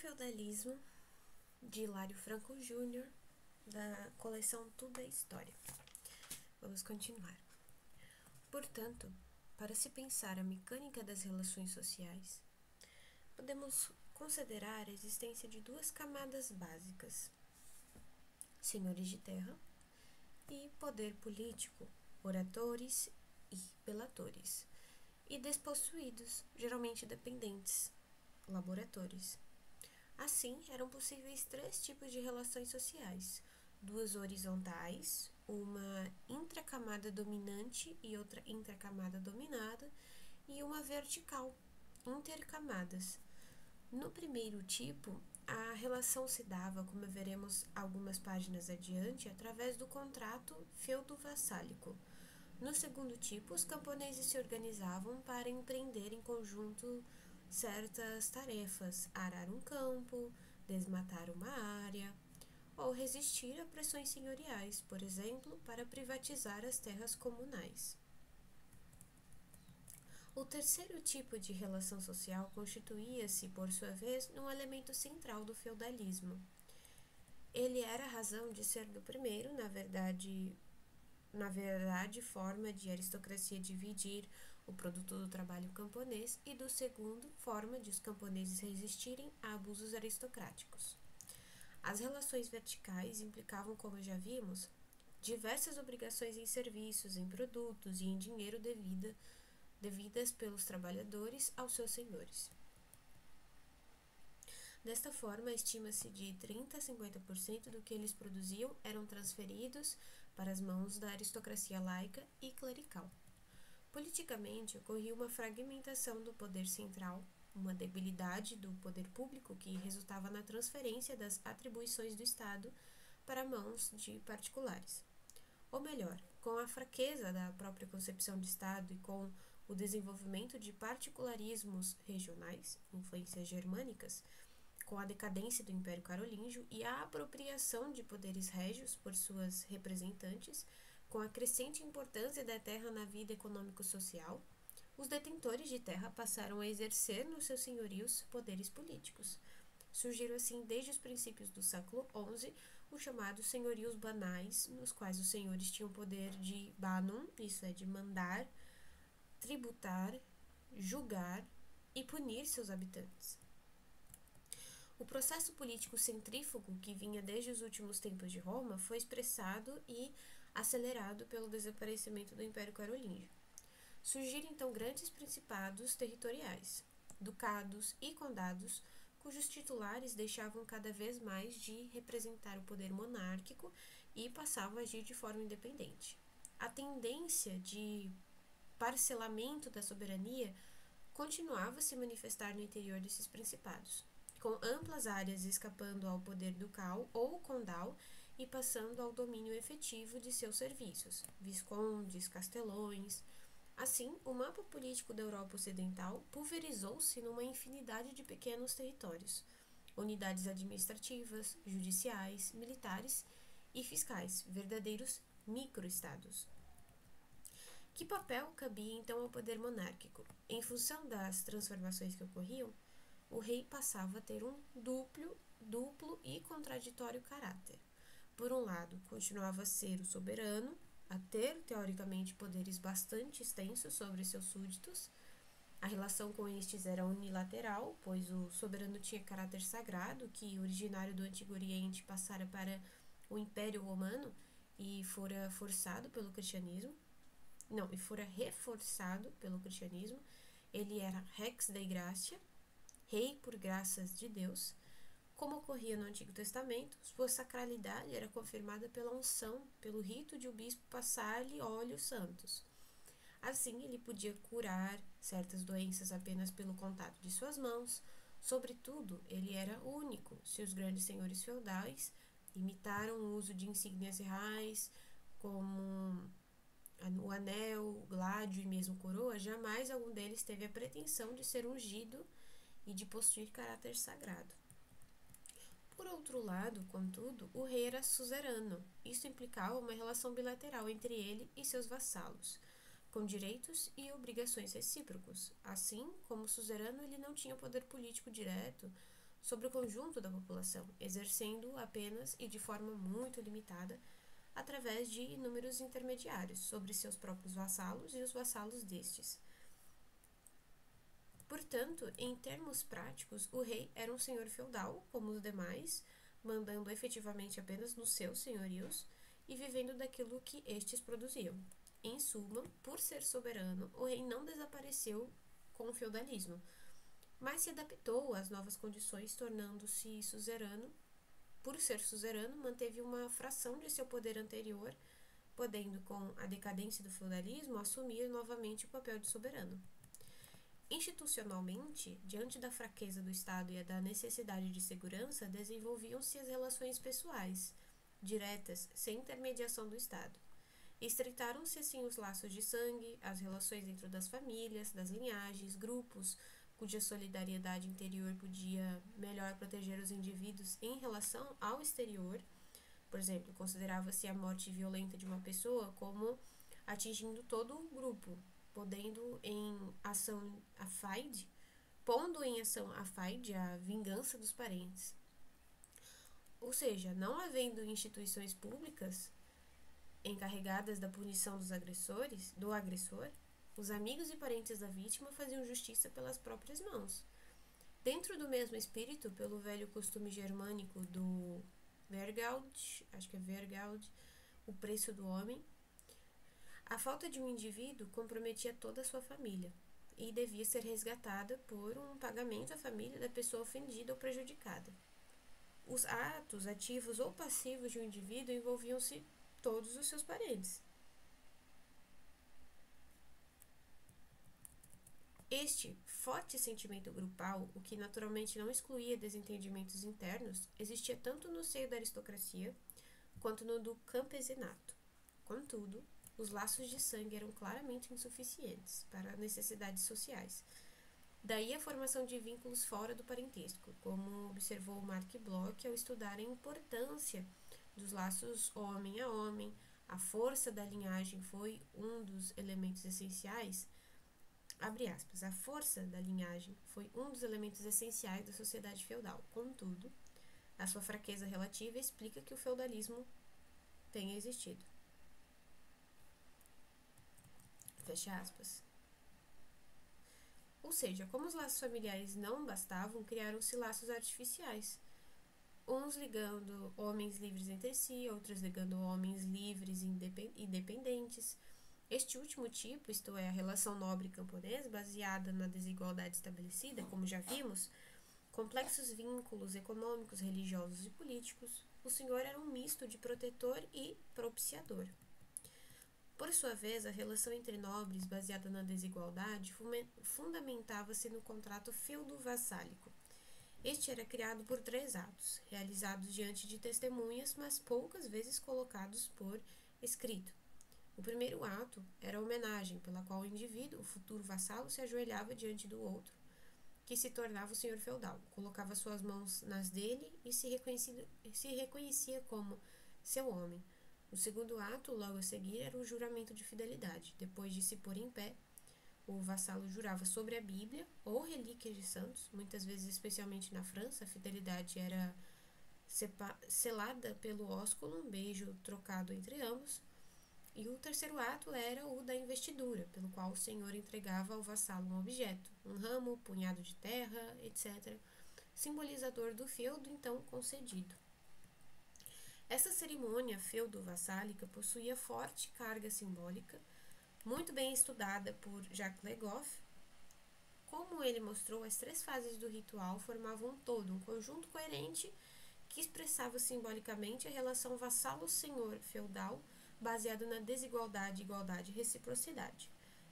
Feudalismo, de Hilário Franco Júnior, da coleção Tudo é História. Vamos continuar. Portanto, para se pensar a mecânica das relações sociais, podemos considerar a existência de duas camadas básicas: senhores de terra e poder político, oratores e belatores, e despossuídos, geralmente dependentes, laboratores. Assim, eram possíveis três tipos de relações sociais: duas horizontais, uma intracamada dominante e outra intracamada dominada, e uma vertical, intercamadas. No primeiro tipo, a relação se dava, como veremos algumas páginas adiante, através do contrato feudo-vassálico. No segundo tipo, os camponeses se organizavam para empreender em conjunto certas tarefas: arar um campo, desmatar uma área, ou resistir a pressões senhoriais, por exemplo, para privatizar as terras comunais. O terceiro tipo de relação social constituía-se, por sua vez, num elemento central do feudalismo. Ele era a razão de ser do primeiro, na verdade, forma de aristocracia dividir o produto do trabalho camponês, e do segundo, forma de os camponeses resistirem a abusos aristocráticos. As relações verticais implicavam, como já vimos, diversas obrigações em serviços, em produtos e em dinheiro devidas pelos trabalhadores aos seus senhores. Desta forma, estima-se de 30% a 50% do que eles produziam eram transferidos para as mãos da aristocracia laica e clerical. Politicamente, ocorria uma fragmentação do poder central, uma debilidade do poder público que resultava na transferência das atribuições do Estado para mãos de particulares. Ou melhor, com a fraqueza da própria concepção de Estado e com o desenvolvimento de particularismos regionais, influências germânicas, com a decadência do Império Carolíngio e a apropriação de poderes régios por suas representantes, com a crescente importância da terra na vida econômico-social, os detentores de terra passaram a exercer nos seus senhorios poderes políticos. Surgiram assim, desde os princípios do século XI, os chamados senhorios banais, nos quais os senhores tinham poder de banum, isso é, de mandar, tributar, julgar e punir seus habitantes. O processo político centrífugo, que vinha desde os últimos tempos de Roma, foi expressado e acelerado pelo desaparecimento do Império Carolíngio. Surgiram então grandes principados territoriais, ducados e condados, cujos titulares deixavam cada vez mais de representar o poder monárquico e passavam a agir de forma independente. A tendência de parcelamento da soberania continuava a se manifestar no interior desses principados, com amplas áreas escapando ao poder ducal ou condal e passando ao domínio efetivo de seus serviços, viscondes, castelões. Assim, o mapa político da Europa Ocidental pulverizou-se numa infinidade de pequenos territórios, unidades administrativas, judiciais, militares e fiscais, verdadeiros microestados. Que papel cabia então ao poder monárquico? Em função das transformações que ocorriam, o rei passava a ter um duplo e contraditório caráter. Por um lado, continuava a ser o soberano, a ter, teoricamente, poderes bastante extensos sobre seus súditos. A relação com estes era unilateral, pois o soberano tinha caráter sagrado, que, originário do Antigo Oriente, passara para o Império Romano e fora reforçado pelo cristianismo. Ele era rex dei gratia, rei por graças de Deus. Como ocorria no Antigo Testamento, sua sacralidade era confirmada pela unção, pelo rito de o bispo passar-lhe óleos santos. Assim, ele podia curar certas doenças apenas pelo contato de suas mãos. Sobretudo, ele era único. Se os grandes senhores feudais imitaram o uso de insígnias reais, como o anel, o gládio e mesmo coroa, jamais algum deles teve a pretensão de ser ungido e de possuir caráter sagrado. Por outro lado, contudo, o rei era suzerano. Isso implicava uma relação bilateral entre ele e seus vassalos, com direitos e obrigações recíprocos. Assim, como suzerano, ele não tinha poder político direto sobre o conjunto da população, exercendo apenas e de forma muito limitada através de inúmeros intermediários sobre seus próprios vassalos e os vassalos destes. Portanto, em termos práticos, o rei era um senhor feudal, como os demais, mandando efetivamente apenas nos seus senhorios e vivendo daquilo que estes produziam. Em suma, por ser soberano, o rei não desapareceu com o feudalismo, mas se adaptou às novas condições, tornando-se suzerano. Por ser suzerano, manteve uma fração de seu poder anterior, podendo, com a decadência do feudalismo, assumir novamente o papel de soberano. Institucionalmente, diante da fraqueza do Estado e da necessidade de segurança, desenvolviam-se as relações pessoais, diretas, sem intermediação do Estado. Estreitaram-se assim os laços de sangue, as relações dentro das famílias, das linhagens, grupos, cuja solidariedade interior podia melhor proteger os indivíduos em relação ao exterior. Por exemplo, considerava-se a morte violenta de uma pessoa como atingindo todo o grupo, pondo em ação a faide, a vingança dos parentes. Ou seja, não havendo instituições públicas encarregadas da punição do agressor, os amigos e parentes da vítima faziam justiça pelas próprias mãos. Dentro do mesmo espírito, pelo velho costume germânico do Vergaud, o preço do homem, a falta de um indivíduo comprometia toda a sua família e devia ser resgatada por um pagamento à família da pessoa ofendida ou prejudicada. Os atos ativos ou passivos de um indivíduo envolviam-se todos os seus parentes. Este forte sentimento grupal, o que naturalmente não excluía desentendimentos internos, existia tanto no seio da aristocracia quanto no do campesinato. Contudo, os laços de sangue eram claramente insuficientes para necessidades sociais. Daí a formação de vínculos fora do parentesco, como observou Mark Bloch ao estudar a importância dos laços homem a homem. A força da linhagem foi um dos elementos essenciais. Abre aspas, a força da linhagem foi um dos elementos essenciais da sociedade feudal. Contudo, a sua fraqueza relativa explica que o feudalismo tenha existido. Fecha aspas. Ou seja, como os laços familiares não bastavam, criaram-se laços artificiais. Uns ligando homens livres entre si, outros ligando homens livres e independentes. Este último tipo, isto é, a relação nobre camponesa, baseada na desigualdade estabelecida, como já vimos, complexos vínculos econômicos, religiosos e políticos, o senhor era um misto de protetor e propiciador. Por sua vez, a relação entre nobres, baseada na desigualdade, fundamentava-se no contrato feudo-vassálico. Este era criado por 3 atos, realizados diante de testemunhas, mas poucas vezes colocados por escrito. O primeiro ato era a homenagem, pela qual o indivíduo, o futuro vassalo, se ajoelhava diante do outro, que se tornava o senhor feudal, colocava suas mãos nas dele e se reconhecia como seu homem. O segundo ato, logo a seguir, era o juramento de fidelidade. Depois de se pôr em pé, o vassalo jurava sobre a Bíblia ou relíquias de santos. Muitas vezes, especialmente na França, a fidelidade era selada pelo ósculo, um beijo trocado entre ambos. E o terceiro ato era o da investidura, pelo qual o senhor entregava ao vassalo um objeto, um ramo, punhado de terra, etc., simbolizador do feudo então concedido. Essa cerimônia feudo-vassálica possuía forte carga simbólica, muito bem estudada por Jacques Le Goff. Como ele mostrou, as 3 fases do ritual formavam um todo, um conjunto coerente que expressava simbolicamente a relação vassalo-senhor feudal, baseado na desigualdade, igualdade e reciprocidade.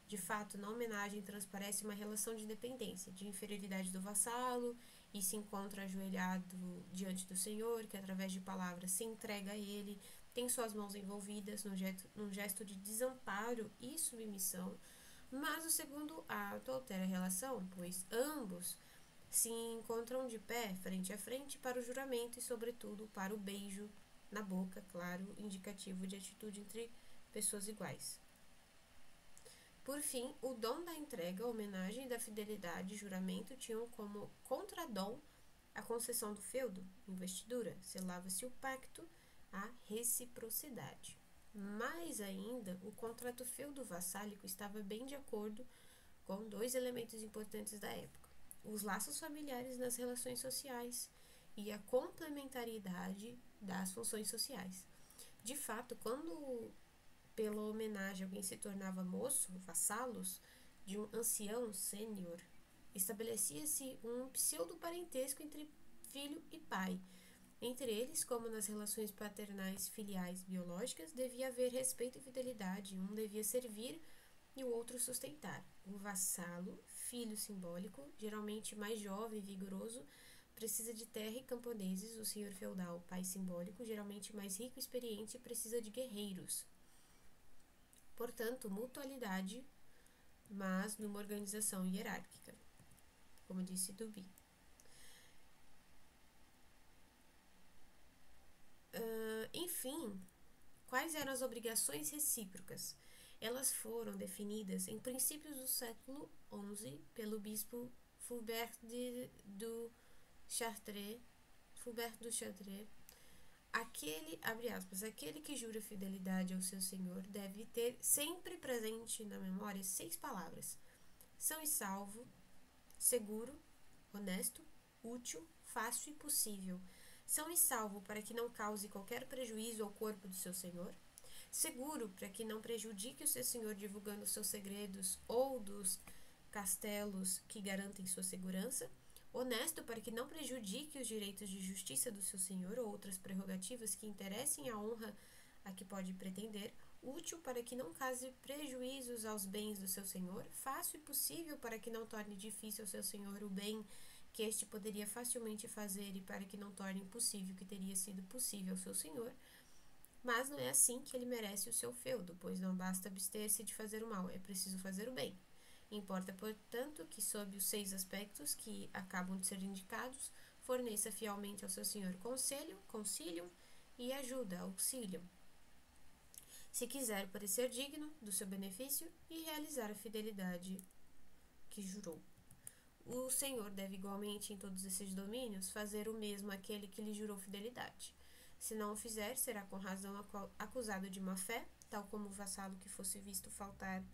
De fato, na homenagem transparece uma relação de dependência, de inferioridade do vassalo, e se encontra ajoelhado diante do senhor, que através de palavras se entrega a ele, tem suas mãos envolvidas num gesto de desamparo e submissão. Mas o segundo ato altera a relação, pois ambos se encontram de pé, frente a frente, para o juramento e, sobretudo, para o beijo na boca, claro, indicativo de atitude entre pessoas iguais. Por fim, o dom da entrega, a homenagem da fidelidade e juramento tinham como contradom A concessão do feudo, investidura, selava-se o pacto, a reciprocidade. Mais ainda, o contrato feudo-vassálico estava bem de acordo com dois elementos importantes da época: os laços familiares nas relações sociais e a complementariedade das funções sociais. De fato, quando pela homenagem alguém se tornava moço, vassalos de um ancião sênior, estabelecia-se um pseudo-parentesco entre filho e pai. Entre eles, como nas relações paternais filiais biológicas, devia haver respeito e fidelidade, um devia servir e o outro sustentar. O vassalo, filho simbólico, geralmente mais jovem e vigoroso, precisa de terra e camponeses. O senhor feudal, pai simbólico, geralmente mais rico e experiente, precisa de guerreiros. Portanto, mutualidade, mas numa organização hierárquica, como disse Duby. Enfim, quais eram as obrigações recíprocas? Elas foram definidas em princípios do século XI pelo bispo Fulbert du Chartres. Aquele que jura fidelidade ao seu senhor deve ter sempre presente na memória 6 palavras: são e salvo, seguro, honesto, útil, fácil e possível. São e salvo para que não cause qualquer prejuízo ao corpo do seu senhor. Seguro para que não prejudique o seu senhor divulgando seus segredos ou dos castelos que garantem sua segurança. Honesto para que não prejudique os direitos de justiça do seu senhor ou outras prerrogativas que interessem à honra a que pode pretender. Útil para que não cause prejuízos aos bens do seu senhor. Fácil e possível para que não torne difícil ao seu senhor o bem que este poderia facilmente fazer e para que não torne impossível o que teria sido possível ao seu senhor. Mas não é assim que ele merece o seu feudo, pois não basta abster-se de fazer o mal, é preciso fazer o bem. Importa, portanto, que sob os 6 aspectos que acabam de ser indicados, forneça fielmente ao seu senhor conselho, concílio e ajuda, auxílio, se quiser parecer digno do seu benefício e realizar a fidelidade que jurou. O senhor deve igualmente em todos esses domínios fazer o mesmo àquele que lhe jurou fidelidade. Se não o fizer, será com razão acusado de má-fé, tal como o vassalo que fosse visto faltar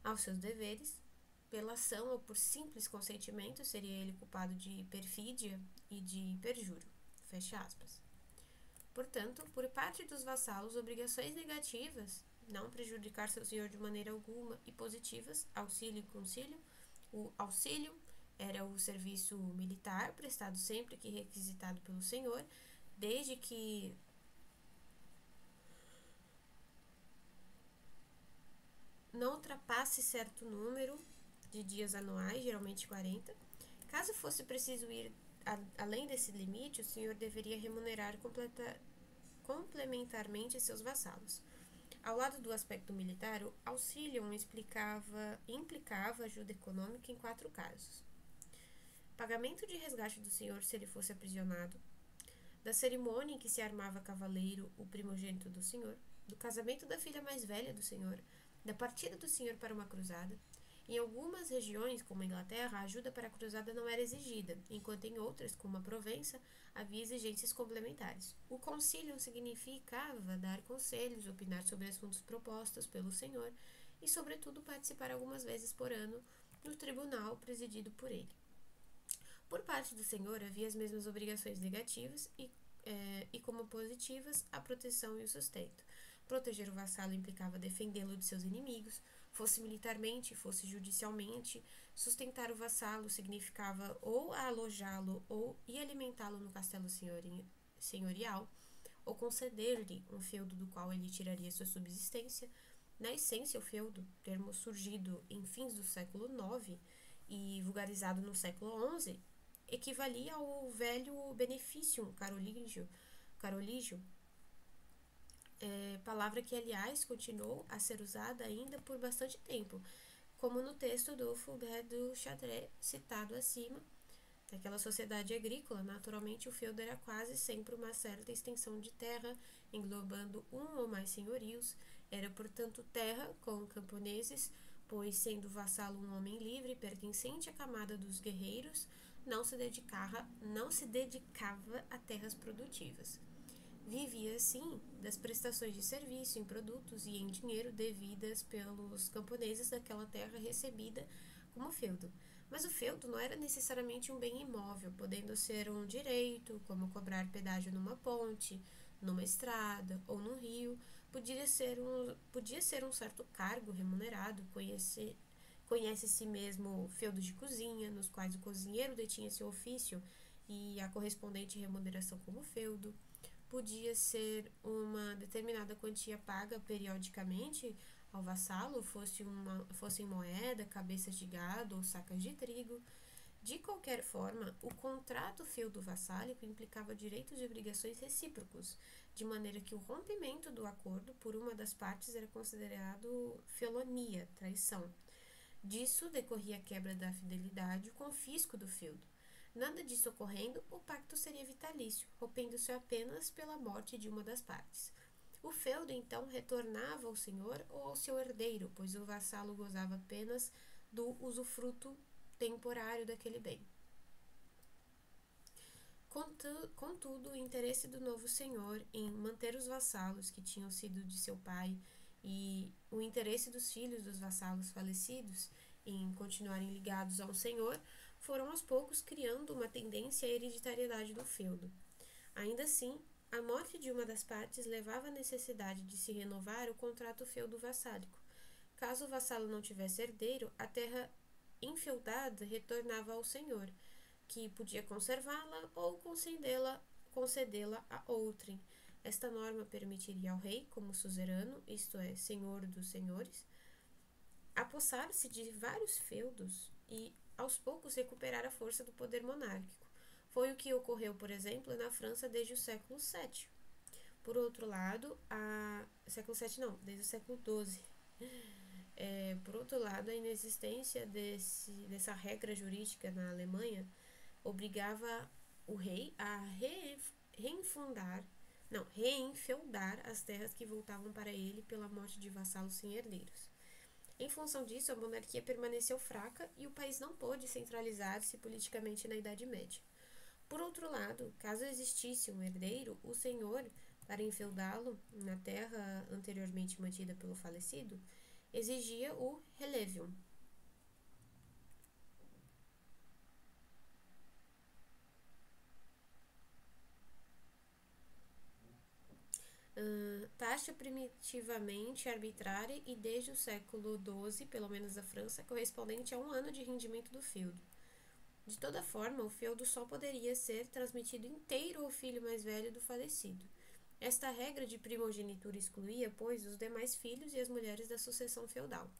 aos seus deveres. Pela ação ou por simples consentimento, seria ele culpado de perfídia e de perjúrio. Fecha aspas. Portanto, por parte dos vassalos, obrigações negativas, não prejudicar seu senhor de maneira alguma, e positivas, auxílio e concílio. O auxílio era o serviço militar, prestado sempre que requisitado pelo senhor, desde que não ultrapasse certo número de dias anuais, geralmente 40. Caso fosse preciso ir além desse limite, o senhor deveria remunerar complementarmente seus vassalos. Ao lado do aspecto militar, o auxilium implicava ajuda econômica em 4 casos: pagamento de resgate do senhor se ele fosse aprisionado, da cerimônia em que se armava cavaleiro o primogênito do senhor, do casamento da filha mais velha do senhor, da partida do senhor para uma cruzada. Em algumas regiões, como a Inglaterra, a ajuda para a cruzada não era exigida, enquanto em outras, como a Provença, havia exigências complementares. O concílio significava dar conselhos, opinar sobre assuntos propostos pelo senhor e, sobretudo, participar algumas vezes por ano no tribunal presidido por ele. Por parte do senhor, havia as mesmas obrigações negativas e como positivas, a proteção e o sustento. Proteger o vassalo implicava defendê-lo de seus inimigos, fosse militarmente, fosse judicialmente. Sustentar o vassalo significava ou alojá-lo e alimentá-lo no castelo senhorial, ou conceder-lhe um feudo do qual ele tiraria sua subsistência. Na essência, o feudo, termo surgido em fins do século IX e vulgarizado no século XI, equivalia ao velho beneficium carolígio, palavra que, aliás, continuou a ser usada ainda por bastante tempo, como no texto do Fulbert du Chartres, citado acima. Naquela sociedade agrícola, naturalmente, o feudo era quase sempre uma certa extensão de terra, englobando um ou mais senhorios. Era, portanto, terra com camponeses, pois, sendo o vassalo um homem livre, pertencente à camada dos guerreiros, não se dedicava a terras produtivas. Vivia, assim, das prestações de serviço em produtos e em dinheiro devidas pelos camponeses daquela terra recebida como feudo. Mas o feudo não era necessariamente um bem imóvel, podendo ser um direito, como cobrar pedágio numa ponte, numa estrada ou num rio. Podia ser um certo cargo remunerado, conhece-se mesmo feudos de cozinha, nos quais o cozinheiro detinha seu ofício e a correspondente remuneração como feudo. Podia ser uma determinada quantia paga periodicamente ao vassalo, fosse em moeda, cabeças de gado ou sacas de trigo. De qualquer forma, o contrato feudo-vassálico implicava direitos e obrigações recíprocos, de maneira que o rompimento do acordo por uma das partes era considerado felonia, traição. Disso decorria a quebra da fidelidade e o confisco do feudo. Nada disso ocorrendo, o pacto seria vitalício, rompendo-se apenas pela morte de uma das partes. O feudo, então, retornava ao senhor ou ao seu herdeiro, pois o vassalo gozava apenas do usufruto temporário daquele bem. Contudo, o interesse do novo senhor em manter os vassalos que tinham sido de seu pai e o interesse dos filhos dos vassalos falecidos em continuarem ligados ao senhor foram aos poucos criando uma tendência à hereditariedade do feudo. Ainda assim, a morte de uma das partes levava à necessidade de se renovar o contrato feudo-vassálico. Caso o vassalo não tivesse herdeiro, a terra enfeudada retornava ao senhor, que podia conservá-la ou concedê-la a outrem. Esta norma permitiria ao rei, como suzerano, isto é, senhor dos senhores, apossar-se de vários feudos e, aos poucos, recuperar a força do poder monárquico. Foi o que ocorreu, por exemplo, na França desde o século VII. Por outro lado, século VII não, desde o século XII. Por outro lado, a inexistência dessa regra jurídica na Alemanha obrigava o rei a reenfeudar as terras que voltavam para ele pela morte de vassalos sem herdeiros. Em função disso, a monarquia permaneceu fraca e o país não pôde centralizar-se politicamente na Idade Média. Por outro lado, caso existisse um herdeiro, o senhor, para enfeudá-lo na terra anteriormente mantida pelo falecido, exigia o relevium. Taxa primitivamente arbitrária e desde o século XII, pelo menos na França, correspondente a 1 ano de rendimento do feudo. De toda forma, o feudo só poderia ser transmitido inteiro ao filho mais velho do falecido. Esta regra de primogenitura excluía, pois, os demais filhos e as mulheres da sucessão feudal.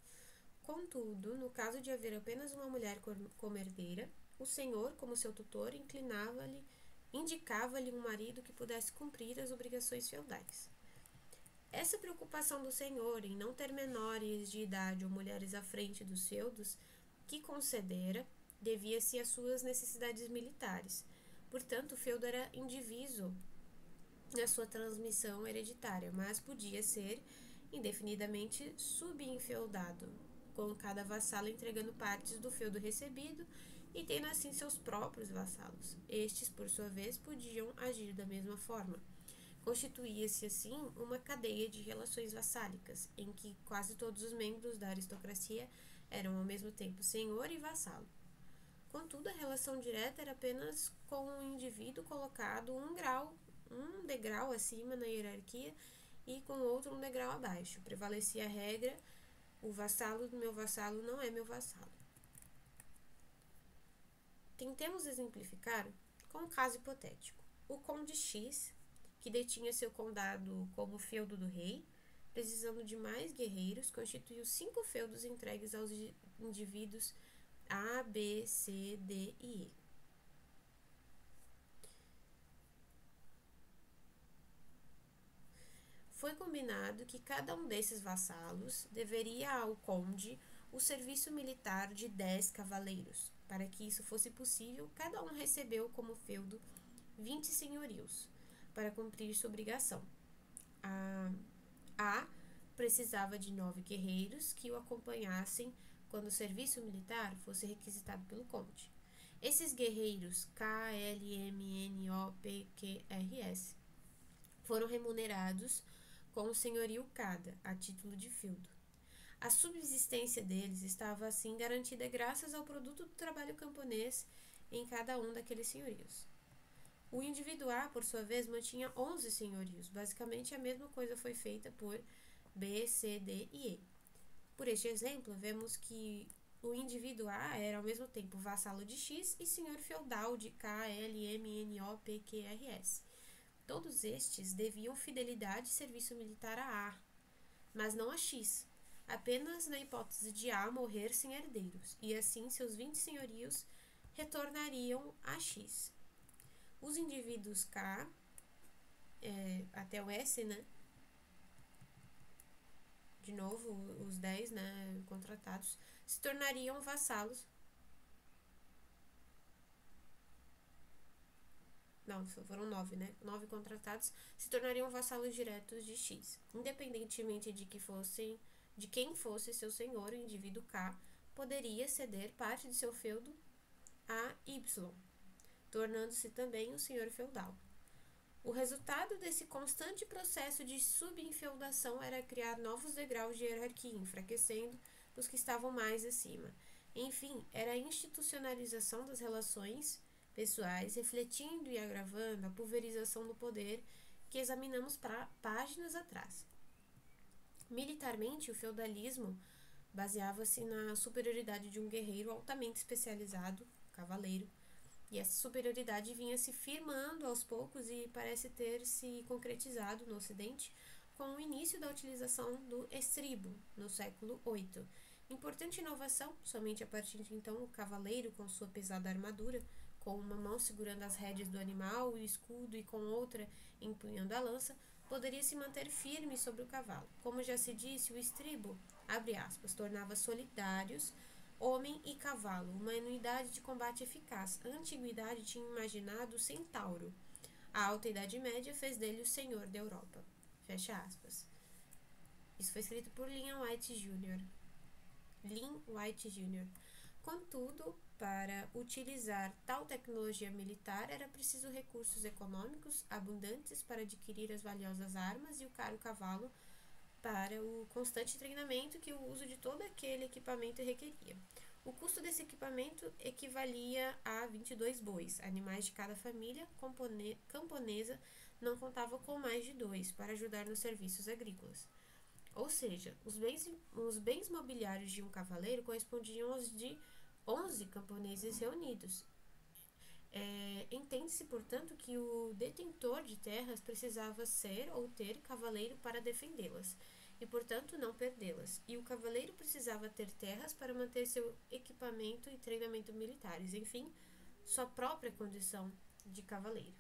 Contudo, no caso de haver apenas uma mulher como herdeira, o senhor, como seu tutor, indicava-lhe um marido que pudesse cumprir as obrigações feudais. Essa preocupação do senhor em não ter menores de idade ou mulheres à frente dos feudos que concedera devia-se às suas necessidades militares. Portanto, o feudo era indiviso na sua transmissão hereditária, mas podia ser indefinidamente subenfeudado, com cada vassalo entregando partes do feudo recebido e tendo assim seus próprios vassalos. Estes, por sua vez, podiam agir da mesma forma. Constituía-se assim uma cadeia de relações vassálicas, em que quase todos os membros da aristocracia eram ao mesmo tempo senhor e vassalo. Contudo, a relação direta era apenas com um indivíduo colocado um degrau acima na hierarquia e com outro um degrau abaixo. Prevalecia a regra: o vassalo do meu vassalo não é meu vassalo. Tentemos exemplificar com um caso hipotético. O conde X, que detinha seu condado como feudo do rei, precisando de mais guerreiros, constituiu 5 feudos entregues aos indivíduos A, B, C, D e E. Foi combinado que cada um desses vassalos deveria ao conde o serviço militar de 10 cavaleiros. Para que isso fosse possível, cada um recebeu como feudo 20 senhorios para cumprir sua obrigação. A precisava de 9 guerreiros que o acompanhassem quando o serviço militar fosse requisitado pelo conde. Esses guerreiros KLMNOPQRS foram remunerados com o senhorio cada, a título de feudo. A subsistência deles estava assim garantida graças ao produto do trabalho camponês em cada um daqueles senhorios. O indivíduo A, por sua vez, mantinha 11 senhorios. Basicamente, a mesma coisa foi feita por B, C, D e E. Por este exemplo, vemos que o indivíduo A era ao mesmo tempo vassalo de X e senhor feudal de K, L, M, N, O, P, Q, R, S. Todos estes deviam fidelidade e serviço militar a A, mas não a X, apenas na hipótese de A morrer sem herdeiros, e assim seus 20 senhorios retornariam a X. Os indivíduos K, até o S, né? De novo, os 10, né, contratados, se tornariam vassalos. Não, foram 9, né? 9 contratados se tornariam vassalos diretos de X. Independentemente de quem fosse seu senhor, o indivíduo K poderia ceder parte de seu feudo a Y, tornando-se também o senhor feudal. O resultado desse constante processo de subinfeudação era criar novos degraus de hierarquia, enfraquecendo os que estavam mais acima. Enfim, era a institucionalização das relações pessoais, refletindo e agravando a pulverização do poder que examinamos páginas atrás. Militarmente, o feudalismo baseava-se na superioridade de um guerreiro altamente especializado, cavaleiro, e essa superioridade vinha se firmando aos poucos e parece ter se concretizado no Ocidente com o início da utilização do estribo, no século VIII. Importante inovação, somente a partir de então o cavaleiro, com sua pesada armadura, com uma mão segurando as rédeas do animal, o escudo, e com outra empunhando a lança, poderia se manter firme sobre o cavalo. Como já se disse, o estribo, abre aspas, tornava solidários homem e cavalo, uma unidade de combate eficaz. A antiguidade tinha imaginado o centauro. A alta Idade Média fez dele o senhor da Europa. Fecha aspas. Isso foi escrito por Lin White Jr. Contudo, para utilizar tal tecnologia militar, era preciso recursos econômicos abundantes para adquirir as valiosas armas e o caro cavalo para o constante treinamento que o uso de todo aquele equipamento requeria. O custo desse equipamento equivalia a 22 bois. Animais de cada família camponesa não contavam com mais de 2 para ajudar nos serviços agrícolas. Ou seja, os bens mobiliários de um cavaleiro correspondiam aos de 11 camponeses reunidos. Entende-se, portanto, que o detentor de terras precisava ser ou ter cavaleiro para defendê-las e, portanto, não perdê-las. E o cavaleiro precisava ter terras para manter seu equipamento e treinamento militares, enfim, sua própria condição de cavaleiro.